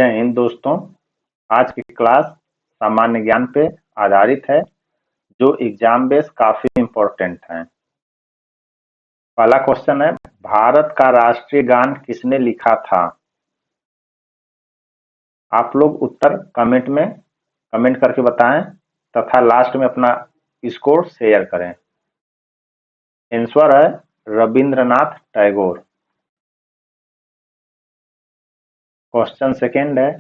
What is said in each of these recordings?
जय हिंद दोस्तों। आज की क्लास सामान्य ज्ञान पे आधारित है जो एग्जाम बेस काफी इम्पोर्टेंट है। पहला क्वेश्चन है, भारत का राष्ट्रीय गान किसने लिखा था? आप लोग उत्तर कमेंट करके बताएं तथा लास्ट में अपना स्कोर शेयर करें। आंसर है रविंद्रनाथ टैगोर। क्वेश्चन सेकेंड है,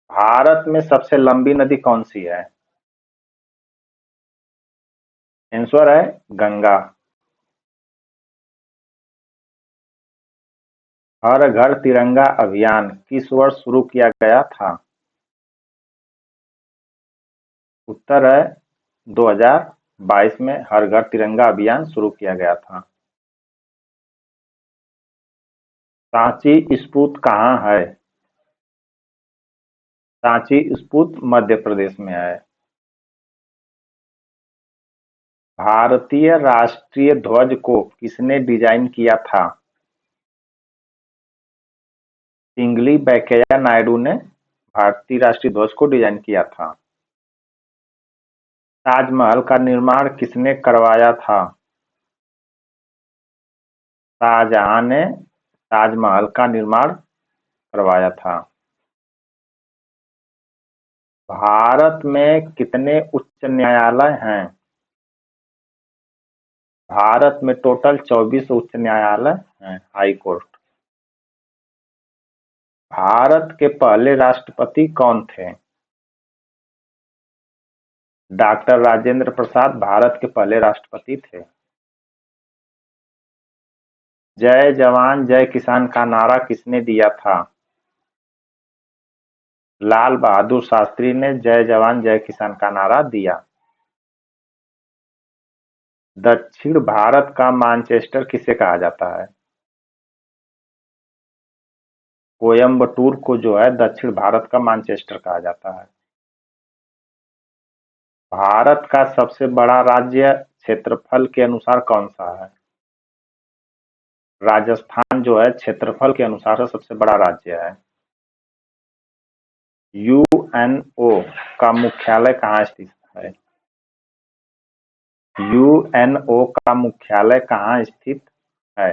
भारत में सबसे लंबी नदी कौन सी है? आंसर है गंगा। हर घर तिरंगा अभियान किस वर्ष शुरू किया गया था? उत्तर है 2022 में हर घर तिरंगा अभियान शुरू किया गया था। सांची स्तूप कहाँ है? सांची स्तूप मध्य प्रदेश में है। भारतीय राष्ट्रीय ध्वज को किसने डिजाइन किया था? पिंगली वेंकैया नायडू ने भारतीय राष्ट्रीय ध्वज को डिजाइन किया था। ताजमहल का निर्माण किसने करवाया था? शाहजहां ने ताजमहल का निर्माण करवाया था। भारत में कितने उच्च न्यायालय हैं? भारत में टोटल 24 उच्च न्यायालय हैं, हाई कोर्ट। भारत के पहले राष्ट्रपति कौन थे? डॉक्टर राजेंद्र प्रसाद भारत के पहले राष्ट्रपति थे। जय जवान जय किसान का नारा किसने दिया था? लाल बहादुर शास्त्री ने जय जवान जय किसान का नारा दिया। दक्षिण भारत का मैनचेस्टर किसे कहा जाता है? कोयम्बटूर को जो है दक्षिण भारत का मैनचेस्टर कहा जाता है। भारत का सबसे बड़ा राज्य क्षेत्रफल के अनुसार कौन सा है? राजस्थान जो है क्षेत्रफल के अनुसार सबसे बड़ा राज्य है। यूएनओ का मुख्यालय कहाँ स्थित है? यूएनओ का मुख्यालय कहाँ स्थित है?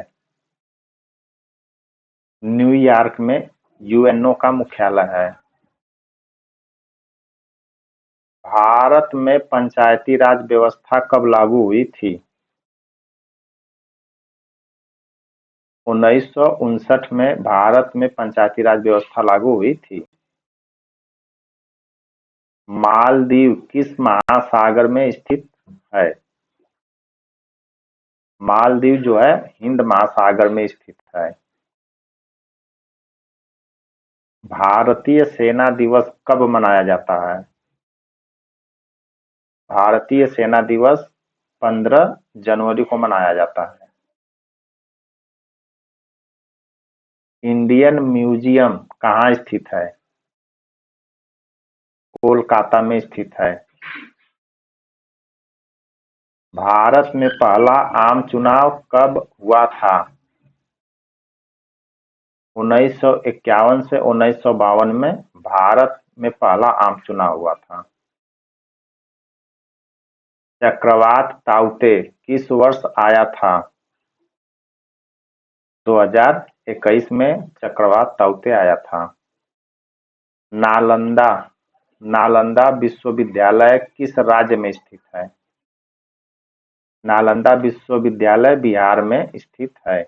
न्यूयॉर्क में यूएनओ का मुख्यालय है। भारत में पंचायती राज व्यवस्था कब लागू हुई थी? 1959 में भारत में पंचायती राज व्यवस्था लागू हुई थी। मालदीव किस महासागर में स्थित है? मालदीव जो है हिंद महासागर में स्थित है। भारतीय सेना दिवस कब मनाया जाता है? भारतीय सेना दिवस 15 जनवरी को मनाया जाता है। इंडियन म्यूजियम कहाँ स्थित है? कोलकाता में स्थित है। भारत में पहला आम चुनाव कब हुआ था? 1951 से 1952 में भारत में पहला आम चुनाव हुआ था। चक्रवात ताउते किस वर्ष आया था? 2021 में चक्रवात ताउते आया था। नालंदा नालंदा विश्वविद्यालय किस राज्य में स्थित है? नालंदा विश्वविद्यालय बिहार में स्थित है।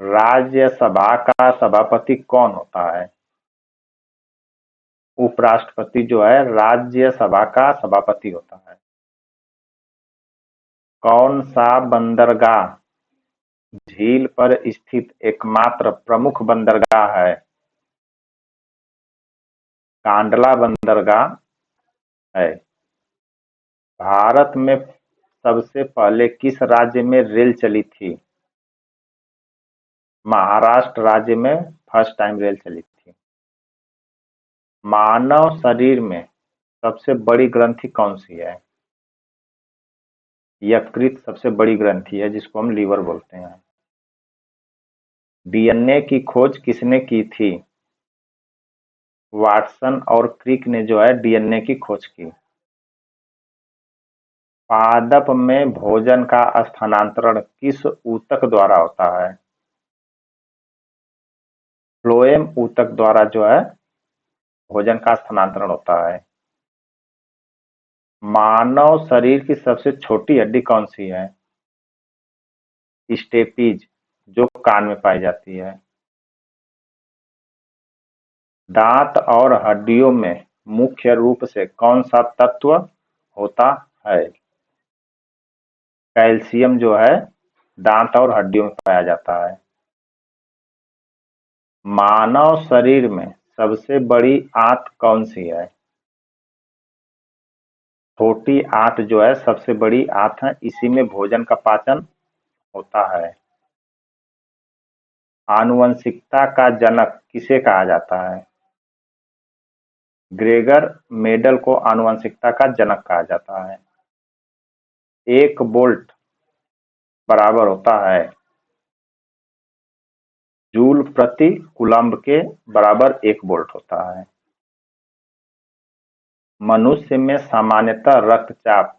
राज्यसभा का सभापति कौन होता है? उपराष्ट्रपति जो है राज्यसभा का सभापति होता है। कौन सा बंदरगाह झील पर स्थित एकमात्र प्रमुख बंदरगाह है? कांडला बंदरगाह है। भारत में सबसे पहले किस राज्य में रेल चली थी? महाराष्ट्र राज्य में फर्स्ट टाइम रेल चली थी। मानव शरीर में सबसे बड़ी ग्रंथि कौन सी है? यकृत सबसे बड़ी ग्रंथि है जिसको हम लीवर बोलते हैं। डीएनए की खोज किसने की थी? वाटसन और क्रिक ने जो है डीएनए की खोज की। पादप में भोजन का स्थानांतरण किस ऊतक द्वारा होता है? फ्लोएम ऊतक द्वारा जो है भोजन का स्थानांतरण होता है। मानव शरीर की सबसे छोटी हड्डी कौन सी है? स्टेपीज, जो कान में पाई जाती है। दांत और हड्डियों में मुख्य रूप से कौन सा तत्व होता है? कैल्शियम जो है दांत और हड्डियों में पाया जाता है। मानव शरीर में सबसे बड़ी आंत कौन सी है? छोटी आंत जो है सबसे बड़ी आंत है, इसी में भोजन का पाचन होता है। आनुवंशिकता का जनक किसे कहा जाता है? ग्रेगर मेंडल को आनुवंशिकता का जनक कहा जाता है। एक वोल्ट बराबर होता है जूल प्रति कूलम्ब के बराबर 1 वोल्ट होता है। मनुष्य में सामान्यतः रक्तचाप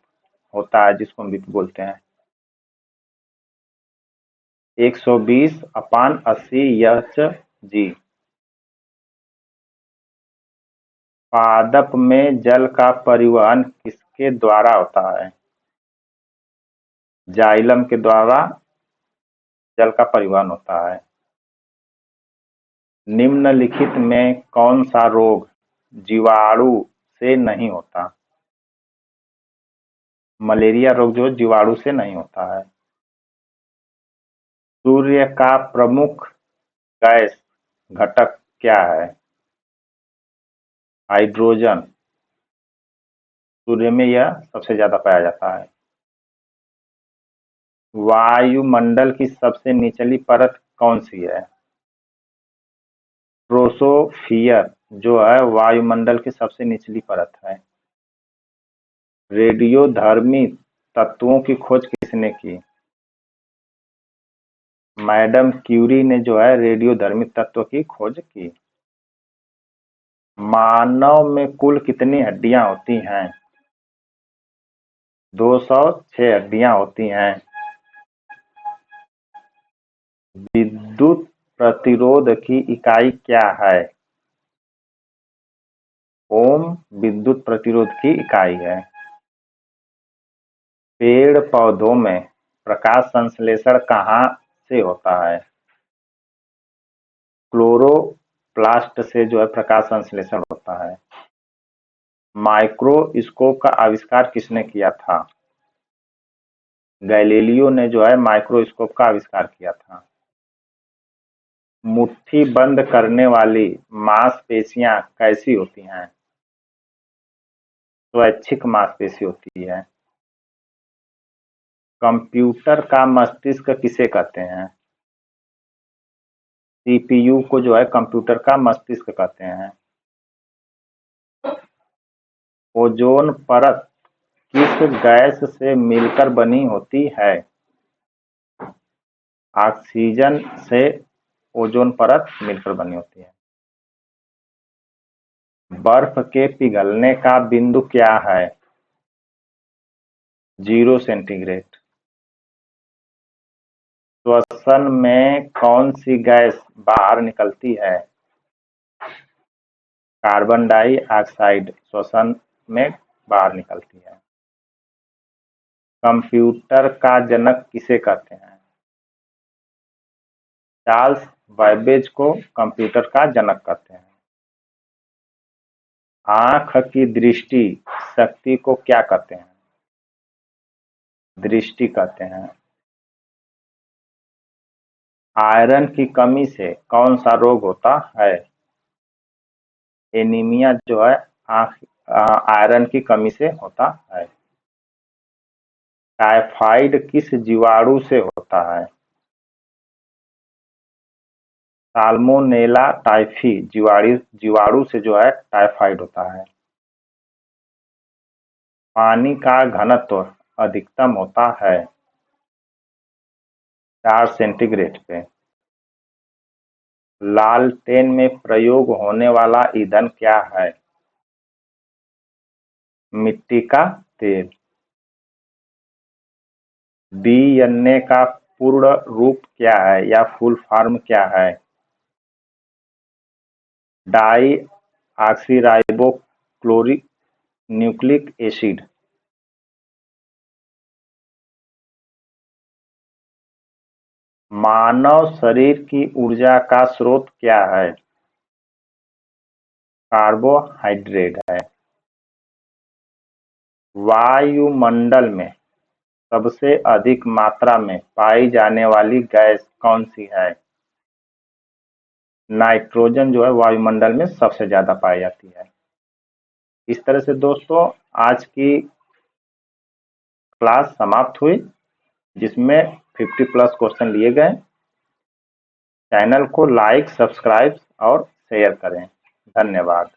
होता है जिसको हम बीपी बोलते हैं 120/80 Hg। पादप में जल का परिवहन किसके द्वारा होता है? जाइलम के द्वारा जल का परिवहन होता है। निम्नलिखित में कौन सा रोग जीवाणु से नहीं होता? मलेरिया रोग जो जीवाणु से नहीं होता है। सूर्य का प्रमुख गैस घटक क्या है? हाइड्रोजन। सूर्य में यह सबसे ज्यादा पाया जाता है। वायुमंडल की सबसे निचली परत कौन सी है? ट्रोपोस्फियर जो है वायुमंडल की सबसे निचली परत है। रेडियोधर्मी तत्वों की खोज किसने की? मैडम क्यूरी ने जो है रेडियोधर्मी तत्व की खोज की। मानव में कुल कितनी हड्डियां होती हैं? 206 हड्डियां होती हैं। विद्युत प्रतिरोध की इकाई क्या है? ओम विद्युत प्रतिरोध की इकाई है। पेड़ पौधों में प्रकाश संश्लेषण कहाँ से होता है? क्लोरोप्लास्ट से जो है प्रकाश संश्लेषण होता है। माइक्रोस्कोप का आविष्कार किसने किया था? गैलीलियो ने जो है माइक्रोस्कोप का आविष्कार किया था। मुट्ठी बंद करने वाली मांसपेशियां कैसी होती हैं? स्वैच्छिक मांसपेशी होती है। कंप्यूटर का मस्तिष्क किसे कहते हैं? सीपीयू को जो है कंप्यूटर का मस्तिष्क कहते हैं। ओजोन परत किस गैस से मिलकर बनी होती है? ऑक्सीजन से ओजोन परत मिलकर बनी होती है। बर्फ के पिघलने का बिंदु क्या है? 0 सेंटीग्रेड। श्वसन में कौन सी गैस बाहर निकलती है? कार्बन डाइऑक्साइड श्वसन में बाहर निकलती है। कंप्यूटर का जनक किसे कहते हैं? चार्ल्स बैबेज को कंप्यूटर का जनक कहते हैं। आंख की दृष्टि शक्ति को क्या कहते हैं? दृष्टि कहते हैं। आयरन की कमी से कौन सा रोग होता है? एनीमिया जो है आयरन की कमी से होता है। टाइफाइड किस जीवाणु से होता है? साल्मोनेला टाइफी जीवाणु से जो है टाइफाइड होता है। पानी का घनत्व अधिकतम होता है 4 सेंटीग्रेड पे। लालटेन में प्रयोग होने वाला ईंधन क्या है? मिट्टी का तेल। डीएनए का पूर्ण रूप क्या है या फुल फॉर्म क्या है? Deoxyribo nucleic acid. मानव शरीर की ऊर्जा का स्रोत क्या है? कार्बोहाइड्रेट है। वायुमंडल में सबसे अधिक मात्रा में पाई जाने वाली गैस कौन सी है? नाइट्रोजन जो है वायुमंडल में सबसे ज्यादा पाई जाती है। इस तरह से दोस्तों आज की क्लास समाप्त हुई, जिसमें 50 प्लस क्वेश्चन लिए गए। चैनल को लाइक, सब्सक्राइब और शेयर करें। धन्यवाद।